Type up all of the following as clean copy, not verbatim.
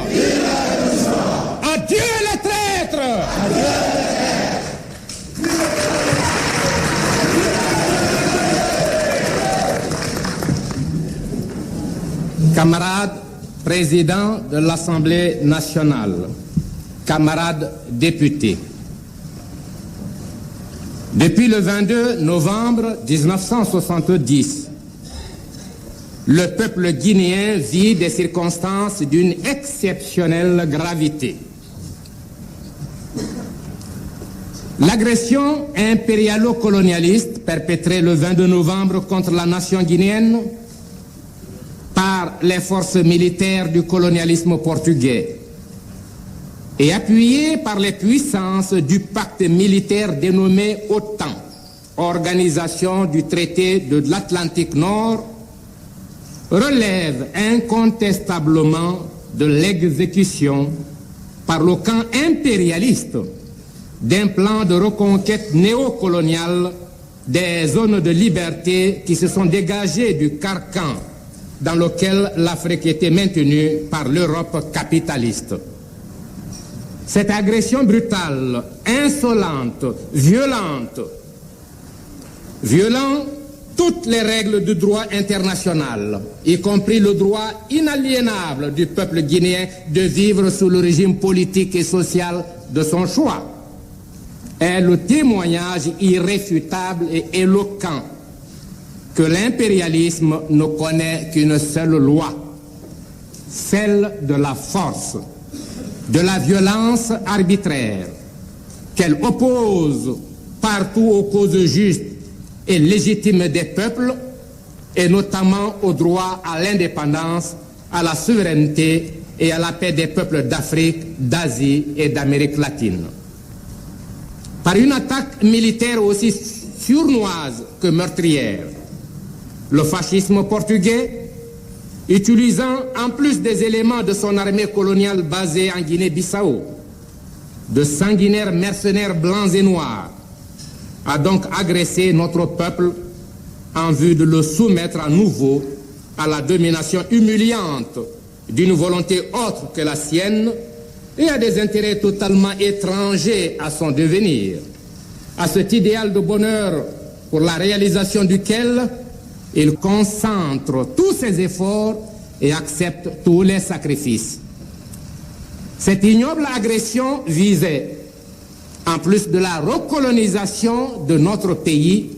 résistants! Adieu les traîtres! Camarades présidents de l'Assemblée nationale, camarades députés, depuis le 22 novembre 1970, le peuple guinéen vit des circonstances d'une exceptionnelle gravité. L'agression impérialo-colonialiste perpétrée le 22 novembre contre la nation guinéenne par les forces militaires du colonialisme portugais et appuyée par les puissances du pacte militaire dénommé OTAN, Organisation du traité de l'Atlantique Nord, relève incontestablement de l'exécution par le camp impérialiste d'un plan de reconquête néocoloniale des zones de liberté qui se sont dégagées du carcan dans lequel l'Afrique était maintenue par l'Europe capitaliste. Cette agression brutale, insolente, violente, violant toutes les règles du droit international, y compris le droit inaliénable du peuple guinéen de vivre sous le régime politique et social de son choix, est le témoignage irréfutable et éloquent que l'impérialisme ne connaît qu'une seule loi, celle de la force, de la violence arbitraire, qu'elle oppose partout aux causes justes et légitimes des peuples, et notamment au droit à l'indépendance, à la souveraineté et à la paix des peuples d'Afrique, d'Asie et d'Amérique latine. Par une attaque militaire aussi sournoise que meurtrière, le fascisme portugais, utilisant en plus des éléments de son armée coloniale basée en Guinée-Bissau, de sanguinaires mercenaires blancs et noirs, a donc agressé notre peuple en vue de le soumettre à nouveau à la domination humiliante d'une volonté autre que la sienne et à des intérêts totalement étrangers à son devenir, à cet idéal de bonheur pour la réalisation duquel il concentre tous ses efforts et accepte tous les sacrifices. Cette ignoble agression visait, en plus de la recolonisation de notre pays,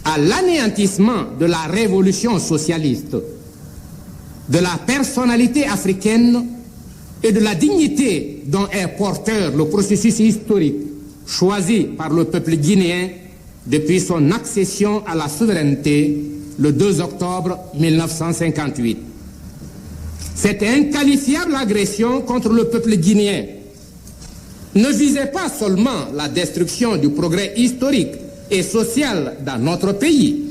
à l'anéantissement de la révolution socialiste, de la personnalité africaine et de la dignité dont est porteur le processus historique choisi par le peuple guinéen depuis son accession à la souveraineté le 2 octobre 1958. Cette inqualifiable agression contre le peuple guinéen ne visait pas seulement la destruction du progrès historique et social dans notre pays,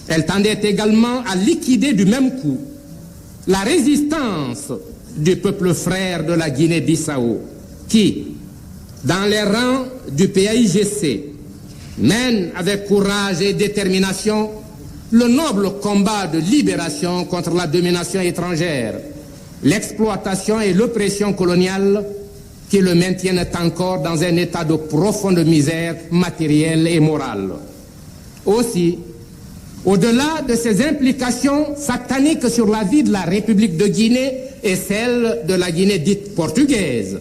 elle tendait également à liquider du même coup la résistance du peuple frère de la Guinée-Bissau qui, dans les rangs du PAIGC, mène avec courage et détermination le noble combat de libération contre la domination étrangère, l'exploitation et l'oppression coloniale qui le maintiennent encore dans un état de profonde misère matérielle et morale. Aussi, au-delà de ces implications sataniques sur la vie de la République de Guinée et celle de la Guinée dite portugaise,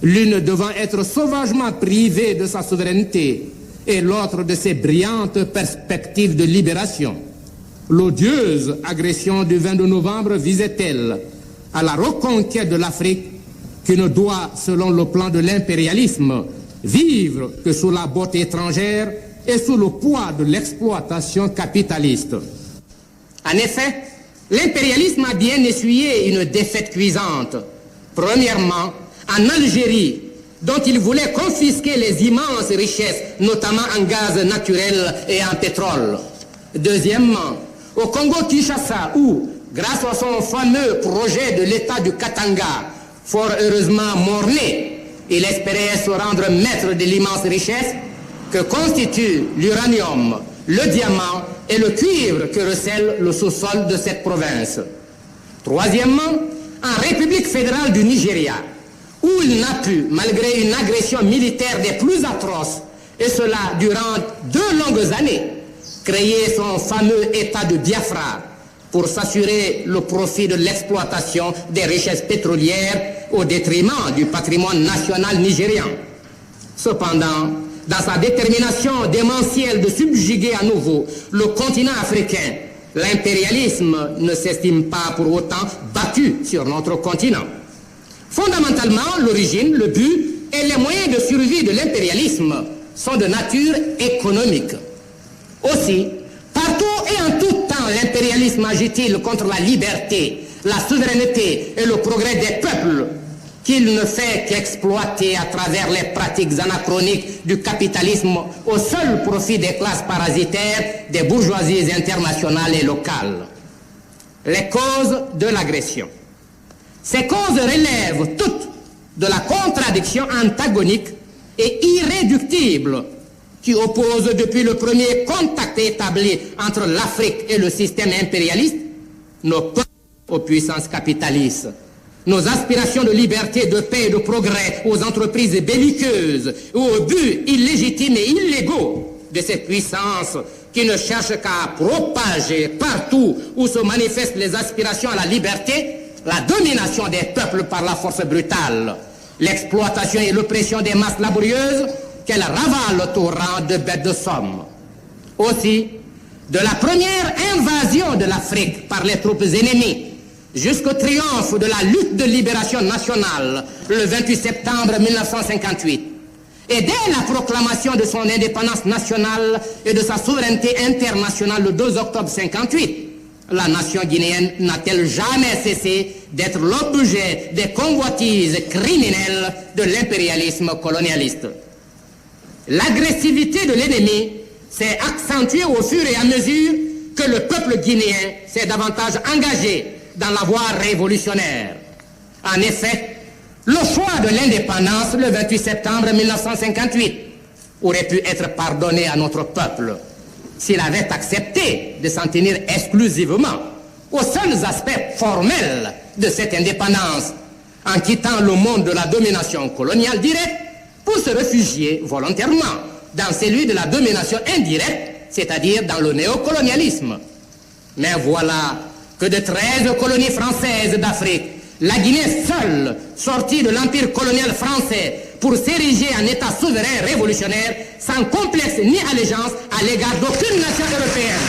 l'une devant être sauvagement privée de sa souveraineté et l'autre de ses brillantes perspectives de libération, l'odieuse agression du 22 novembre visait-elle à la reconquête de l'Afrique qui ne doit, selon le plan de l'impérialisme, vivre que sous la botte étrangère et sous le poids de l'exploitation capitaliste. En effet, l'impérialisme a bien essuyé une défaite cuisante. Premièrement, en Algérie, dont il voulait confisquer les immenses richesses, notamment en gaz naturel et en pétrole. Deuxièmement, au Congo-Kinshasa, où, grâce à son fameux projet de l'État du Katanga, fort heureusement mort-né, il espérait se rendre maître de l'immense richesse que constituent l'uranium, le diamant et le cuivre que recèle le sous-sol de cette province. Troisièmement, en République fédérale du Nigeria, où il n'a pu, malgré une agression militaire des plus atroces, et cela durant 2 longues années, créer son fameux État de Biafra pour s'assurer le profit de l'exploitation des richesses pétrolières au détriment du patrimoine national nigérian. Cependant, dans sa détermination démentielle de subjuguer à nouveau le continent africain, l'impérialisme ne s'estime pas pour autant battu sur notre continent. Fondamentalement, l'origine, le but et les moyens de survie de l'impérialisme sont de nature économique. Aussi, partout et en tout temps, l'impérialisme agit-il contre la liberté, la souveraineté et le progrès des peuples, qu'il ne fait qu'exploiter à travers les pratiques anachroniques du capitalisme au seul profit des classes parasitaires, des bourgeoisies internationales et locales. Les causes de l'agression. Ces causes relèvent toutes de la contradiction antagonique et irréductible qui oppose depuis le premier contact établi entre l'Afrique et le système impérialiste nos peuples aux puissances capitalistes, nos aspirations de liberté, de paix et de progrès aux entreprises belliqueuses ou aux buts illégitimes et illégaux de ces puissances qui ne cherchent qu'à propager partout où se manifestent les aspirations à la liberté, la domination des peuples par la force brutale, l'exploitation et l'oppression des masses laborieuses qu'elles ravalent au rang de bêtes de somme. Aussi, de la première invasion de l'Afrique par les troupes ennemies jusqu'au triomphe de la lutte de libération nationale le 28 septembre 1958, et dès la proclamation de son indépendance nationale et de sa souveraineté internationale le 2 octobre 1958, la nation guinéenne n'a-t-elle jamais cessé d'être l'objet des convoitises criminelles de l'impérialisme colonialiste. L'agressivité de l'ennemi s'est accentuée au fur et à mesure que le peuple guinéen s'est davantage engagé dans la voie révolutionnaire. En effet, le choix de l'indépendance le 28 septembre 1958 aurait pu être pardonné à notre peuple s'il avait accepté de s'en tenir exclusivement aux seuls aspects formels de cette indépendance, en quittant le monde de la domination coloniale directe pour se réfugier volontairement dans celui de la domination indirecte, c'est-à-dire dans le néocolonialisme. Mais voilà que de 13 colonies françaises d'Afrique, la Guinée seule, sortie de l'empire colonial français pour s'ériger en État souverain révolutionnaire, sans complexe ni allégeance à l'égard d'aucune nation européenne.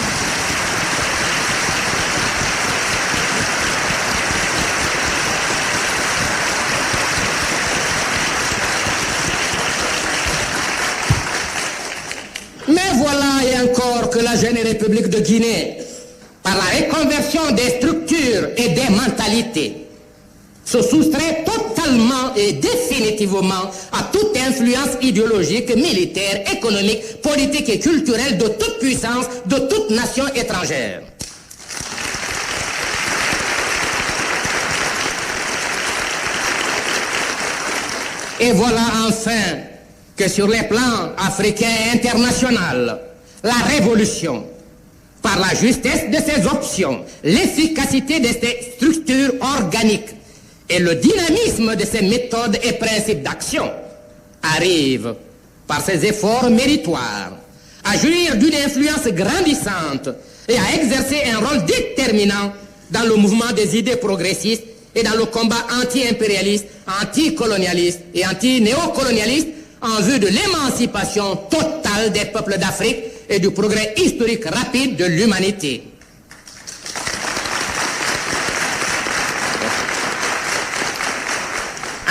Mais voilà et encore que la jeune République de Guinée, par la reconversion des structures et des mentalités, se soustrait totalement et définitivement à toute influence idéologique, militaire, économique, politique et culturelle de toute puissance, de toute nation étrangère. Et voilà enfin que sur les plans africains et international, la révolution, par la justesse de ses options, l'efficacité de ses structures organiques et le dynamisme de ses méthodes et principes d'action, arrive, par ses efforts méritoires, à jouir d'une influence grandissante et à exercer un rôle déterminant dans le mouvement des idées progressistes et dans le combat anti-impérialiste, anticolonialiste et anti-néocolonialiste en vue de l'émancipation totale des peuples d'Afrique et du progrès historique rapide de l'humanité.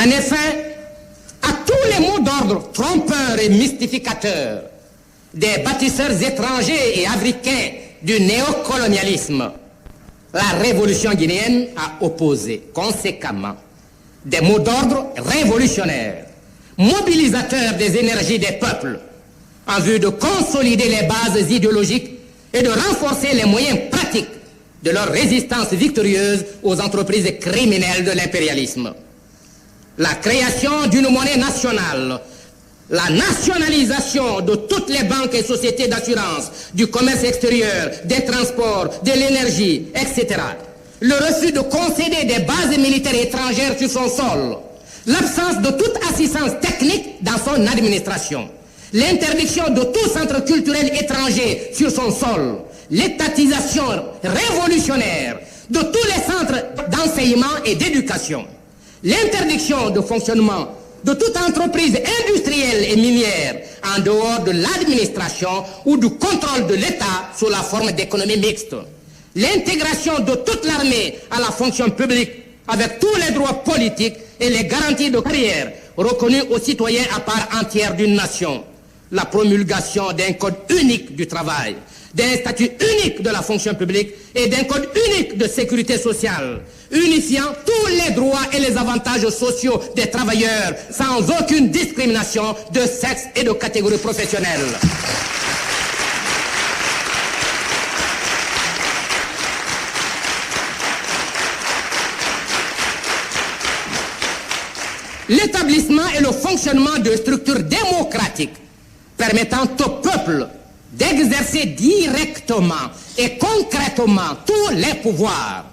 En effet, à tous les mots d'ordre trompeurs et mystificateurs des bâtisseurs étrangers et africains du néocolonialisme, la révolution guinéenne a opposé conséquemment des mots d'ordre révolutionnaires, mobilisateurs des énergies des peuples, en vue de consolider les bases idéologiques et de renforcer les moyens pratiques de leur résistance victorieuse aux entreprises criminelles de l'impérialisme. La création d'une monnaie nationale, la nationalisation de toutes les banques et sociétés d'assurance, du commerce extérieur, des transports, de l'énergie, etc., le refus de concéder des bases militaires étrangères sur son sol, l'absence de toute assistance technique dans son administration, l'interdiction de tout centre culturel étranger sur son sol, l'étatisation révolutionnaire de tous les centres d'enseignement et d'éducation, l'interdiction de fonctionnement de toute entreprise industrielle et minière en dehors de l'administration ou du contrôle de l'État sous la forme d'économie mixte, l'intégration de toute l'armée à la fonction publique avec tous les droits politiques et les garanties de carrière reconnues aux citoyens à part entière d'une nation, la promulgation d'un code unique du travail, d'un statut unique de la fonction publique et d'un code unique de sécurité sociale, unifiant tous les droits et les avantages sociaux des travailleurs sans aucune discrimination de sexe et de catégorie professionnelle. L'établissement et le fonctionnement de structures démocratiques permettant au peuple d'exercer directement et concrètement tous les pouvoirs,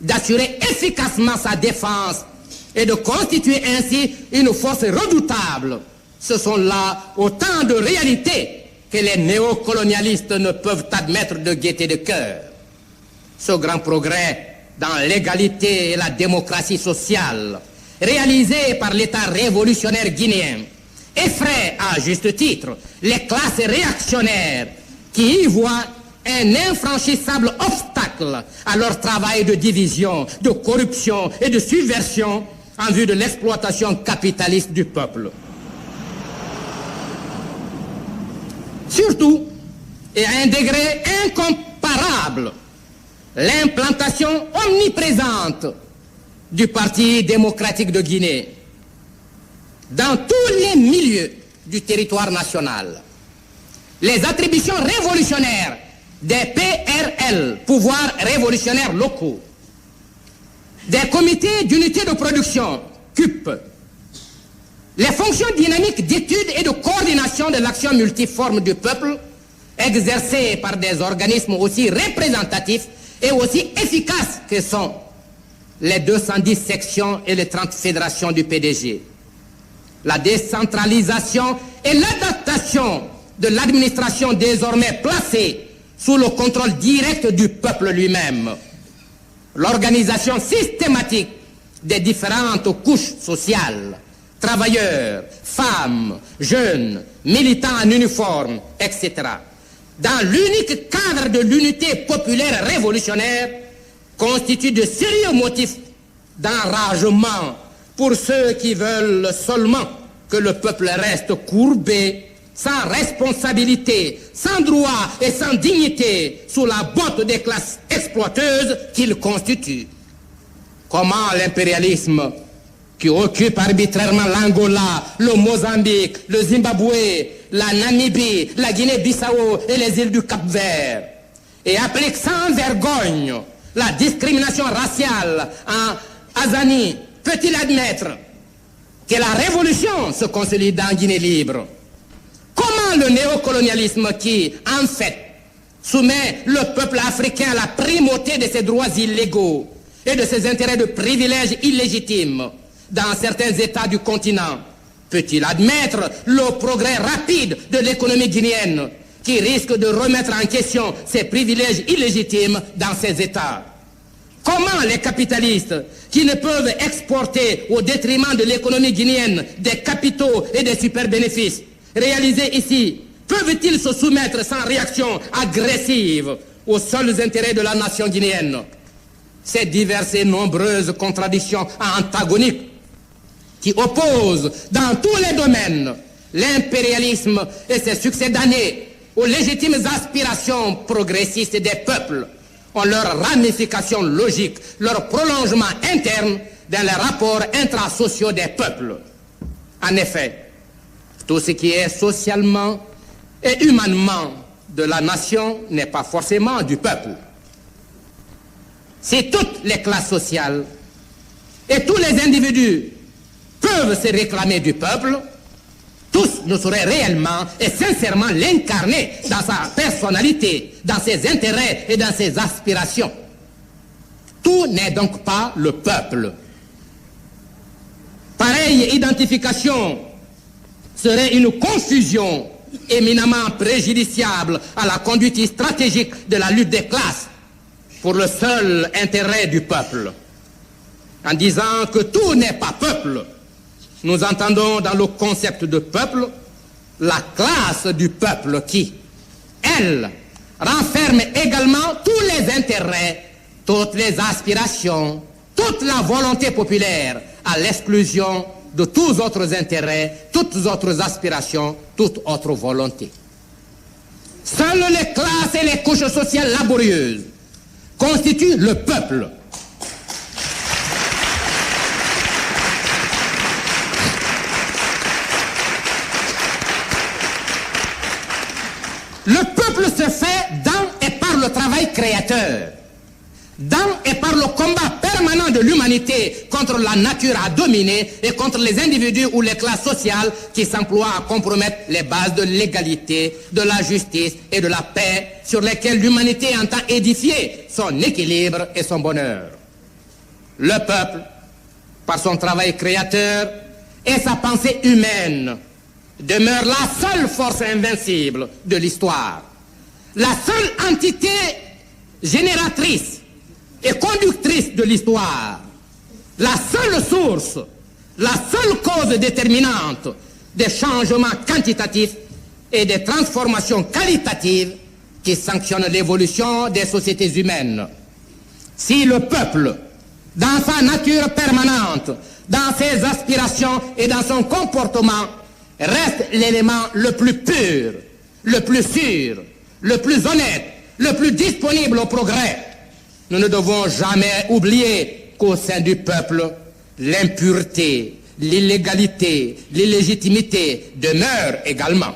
d'assurer efficacement sa défense et de constituer ainsi une force redoutable. Ce sont là autant de réalités que les néocolonialistes ne peuvent admettre de gaieté de cœur. Ce grand progrès dans l'égalité et la démocratie sociale, réalisé par l'État révolutionnaire guinéen, effraie à juste titre les classes réactionnaires qui y voient un infranchissable obstacle à leur travail de division, de corruption et de subversion en vue de l'exploitation capitaliste du peuple. Surtout, et à un degré incomparable, l'implantation omniprésente du Parti démocratique de Guinée dans tous les milieux du territoire national. Les attributions révolutionnaires des PRL, pouvoirs révolutionnaires locaux, des comités d'unité de production, CUP, les fonctions dynamiques d'étude et de coordination de l'action multiforme du peuple, exercées par des organismes aussi représentatifs et aussi efficaces que sont les 210 sections et les 30 fédérations du PDG. La décentralisation et l'adaptation de l'administration désormais placée sous le contrôle direct du peuple lui-même. L'organisation systématique des différentes couches sociales, travailleurs, femmes, jeunes, militants en uniforme, etc. Dans l'unique cadre de l'unité populaire révolutionnaire, constitue de sérieux motifs d'enragement pour ceux qui veulent seulement que le peuple reste courbé, sans responsabilité, sans droit et sans dignité, sous la botte des classes exploiteuses qu'il constitue. Comment l'impérialisme, qui occupe arbitrairement l'Angola, le Mozambique, le Zimbabwe, la Namibie, la Guinée-Bissau et les îles du Cap-Vert, et applique sans vergogne la discrimination raciale en Azanie, peut-il admettre que la révolution se consolide en Guinée libre? Comment le néocolonialisme qui, en fait, soumet le peuple africain à la primauté de ses droits illégaux et de ses intérêts de privilèges illégitimes dans certains États du continent, peut-il admettre le progrès rapide de l'économie guinéenne qui risque de remettre en question ses privilèges illégitimes dans ces États? Comment les capitalistes, qui ne peuvent exporter au détriment de l'économie guinéenne des capitaux et des super-bénéfices réalisés ici, peuvent-ils se soumettre sans réaction agressive aux seuls intérêts de la nation guinéenne? Ces diverses et nombreuses contradictions antagoniques qui opposent dans tous les domaines l'impérialisme et ses succédanés aux légitimes aspirations progressistes des peuples ont leur ramification logique, leur prolongement interne dans les rapports intrasociaux des peuples. En effet, tout ce qui est socialement et humainement de la nation n'est pas forcément du peuple. Si toutes les classes sociales et tous les individus peuvent se réclamer du peuple, tous ne sauraient réellement et sincèrement l'incarner dans sa personnalité, dans ses intérêts et dans ses aspirations. Tout n'est donc pas le peuple. Pareille identification serait une confusion éminemment préjudiciable à la conduite stratégique de la lutte des classes pour le seul intérêt du peuple. En disant que tout n'est pas peuple, nous entendons dans le concept de peuple la classe du peuple qui, elle, renferme également tous les intérêts, toutes les aspirations, toute la volonté populaire à l'exclusion de tous autres intérêts, toutes autres aspirations, toute autre volonté. Seules les classes et les couches sociales laborieuses constituent le peuple. Le peuple se fait dans et par le travail créateur, dans et par le combat permanent de l'humanité contre la nature à dominer et contre les individus ou les classes sociales qui s'emploient à compromettre les bases de l'égalité, de la justice et de la paix sur lesquelles l'humanité entend édifier son équilibre et son bonheur. Le peuple, par son travail créateur et sa pensée humaine, demeure la seule force invincible de l'histoire, la seule entité génératrice et conductrice de l'histoire, la seule source, la seule cause déterminante des changements quantitatifs et des transformations qualitatives qui sanctionnent l'évolution des sociétés humaines. Si le peuple, dans sa nature permanente, dans ses aspirations et dans son comportement, reste l'élément le plus pur, le plus sûr, le plus honnête, le plus disponible au progrès, nous ne devons jamais oublier qu'au sein du peuple, l'impureté, l'illégalité, l'illégitimité demeurent également.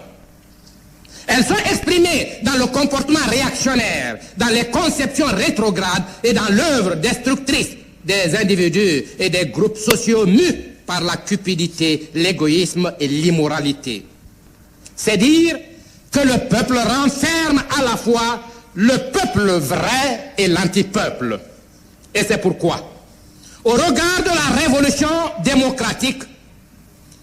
Elles sont exprimées dans le comportement réactionnaire, dans les conceptions rétrogrades et dans l'œuvre destructrice des individus et des groupes sociaux mus par la cupidité, l'égoïsme et l'immoralité. C'est dire que le peuple renferme à la fois le peuple vrai et l'antipeuple. Et c'est pourquoi, au regard de la révolution démocratique,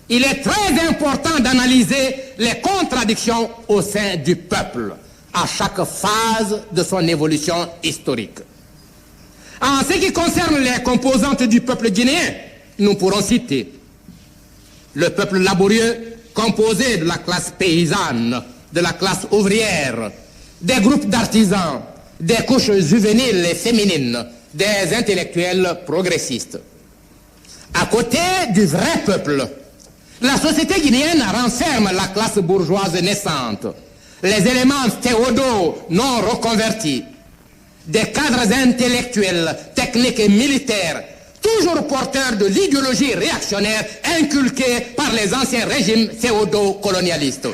il est très important d'analyser les contradictions au sein du peuple, à chaque phase de son évolution historique. En ce qui concerne les composantes du peuple guinéen, nous pourrons citer le peuple laborieux composé de la classe paysanne, de la classe ouvrière, des groupes d'artisans, des couches juvéniles et féminines, des intellectuels progressistes. À côté du vrai peuple, la société guinéenne renferme la classe bourgeoise naissante, les éléments féodaux non reconvertis, des cadres intellectuels, techniques et militaires, toujours porteurs de l'idéologie réactionnaire inculquée par les anciens régimes féodaux colonialistes.